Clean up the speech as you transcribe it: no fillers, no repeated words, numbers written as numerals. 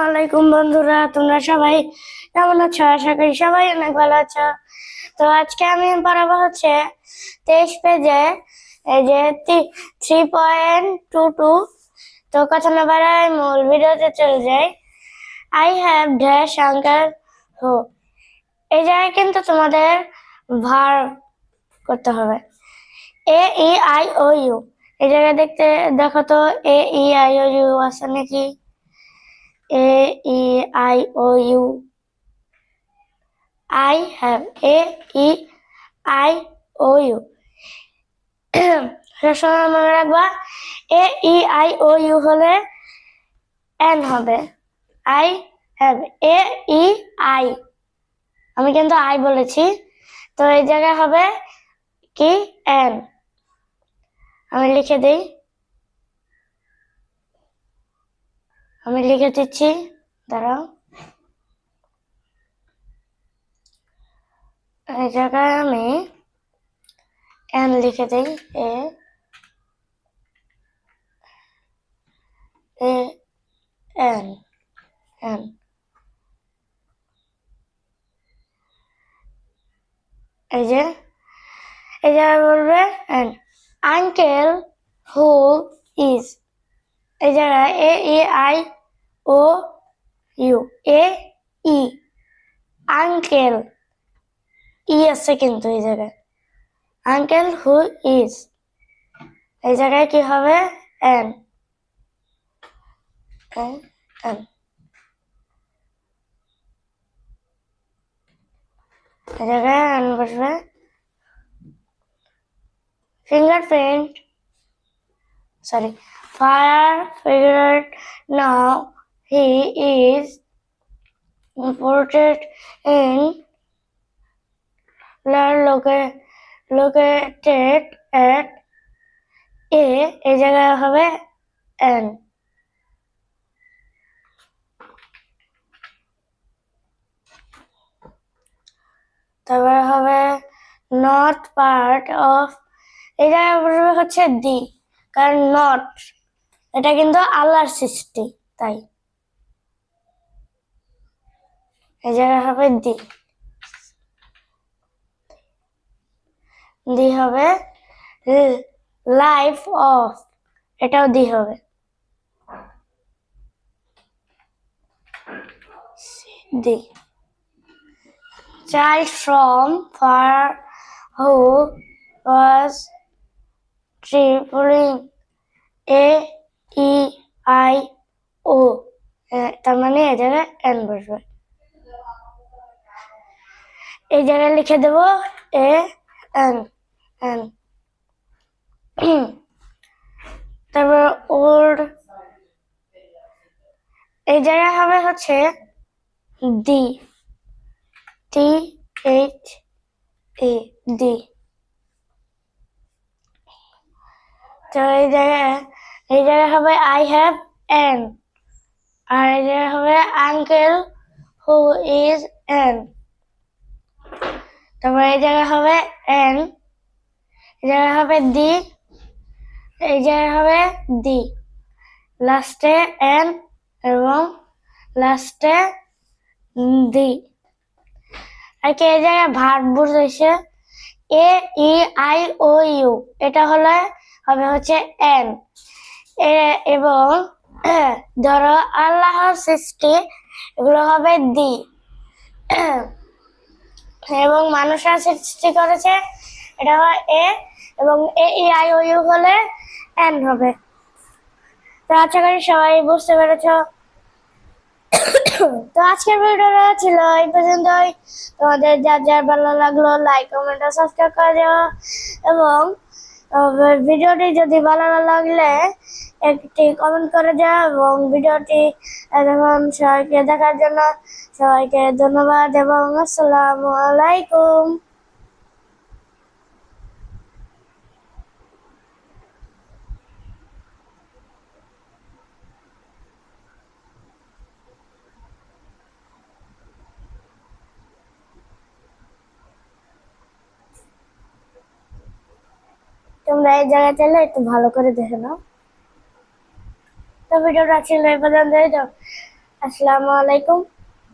আলাইকুম বন্ধুরা, তোমরা সবাই কেমন আছো? আশা করি সবাই অনেক ভালো আছো। তো আজকে আমি পড়াবো হচ্ছে 23 পেজে এই যে 3.22। তো কথা না বাড়াই মূল ভিডিওতে চলে যাই। আই হ্যাভ ড্যাশ আঙ্কেল হু। এই জায়গায় কিন্তু তোমাদের ভার্ব করতে হবে। এ ই আই ও ইউ। এই জায়গায় দেখো তো এ ই আই ও ইউ আছে নাকি? A E I O U. I have A E I O U. সবসময় মনে রাখবা A E I O U হলে N হবে। I have A E I। আমি কিন্তু I বলেছি, তো এই জায়গায় হবে কি N। আমি লিখে দিই, আমি লিখে দিচ্ছি, দাঁড়াও। এই জায়গায় আমি N লিখে দিই। N N এই যে এই জায়গায় বলবে N। Uncle who is. এই জায়গায় A E I O U। A E uncle ই আছে কিন্তু এই জায়গায়। আঙ্কেল হু ইজ, এই জায়গায় কি হবে N। N এই জায়গায় N বসবে। Fingerprint, sorry, fire figured now he is imported in located at A। এই জায়গায় হবে N। তারপরে হবে নট পার্ট অফ। এই জায়গায় বলবে হচ্ছে দি, কারণ নট এটা কিন্তু আল্লাহর সৃষ্টি, তাই এই জায়গায় হবে দি। দি হবে লাইফ অফ, এটাও দি হবে। দি child from far who was traveling। A E I O, তার মানে এই জায়গায় N বসবে। এই জায়গায় লিখে দেব A N N। তারপর ওল্ড, এই জায়গায় হবে হচ্ছে দি, THA দি। তো এই জায়গায় হবে আই হ্যাভ N, আর এই জায়গায় হবে আঙ্কেল হু ইজ N। তারপর এই জায়গায় হবে N, এই জায়গায় হবে দি, এই জায়গায় হবে দি, লাস্টে N এবং লাস্টে দি। আর কি এই জায়গায় ভার্ব বুঝাইছে A E I O U, এটা হলে হবে হচ্ছে N। এবং ধরো আল্লাহর সৃষ্টি, এগুলো হবে দি। এবং মানুষরা সৃষ্টি করেছে, এটা হয় A, এবং A E I O U হলে N হবে। তো আশা করি সবাই বুঝতে পেরেছ। তো আজকের ভিডিওটা ছিল এই পর্যন্তই। তোমাদের যার যার ভালো লাগলো লাইক কমেন্ট আর সাবস্ক্রাইব করে দিও, এবং ভিডিওটি যদি ভালো লাগলে একটি কমেন্ট করে দাও, এবং ভিডিওটি এখন সবাইকে দেখার জন্য সবাইকে ধন্যবাদ এবং আসসালামু আলাইকুম। তোমরা এই জায়গায় চাইলে একটু ভালো করে দেখে নাও। তো ভিডিওটা ছিল এই পর্যন্তই। আসসালামু আলাইকুম।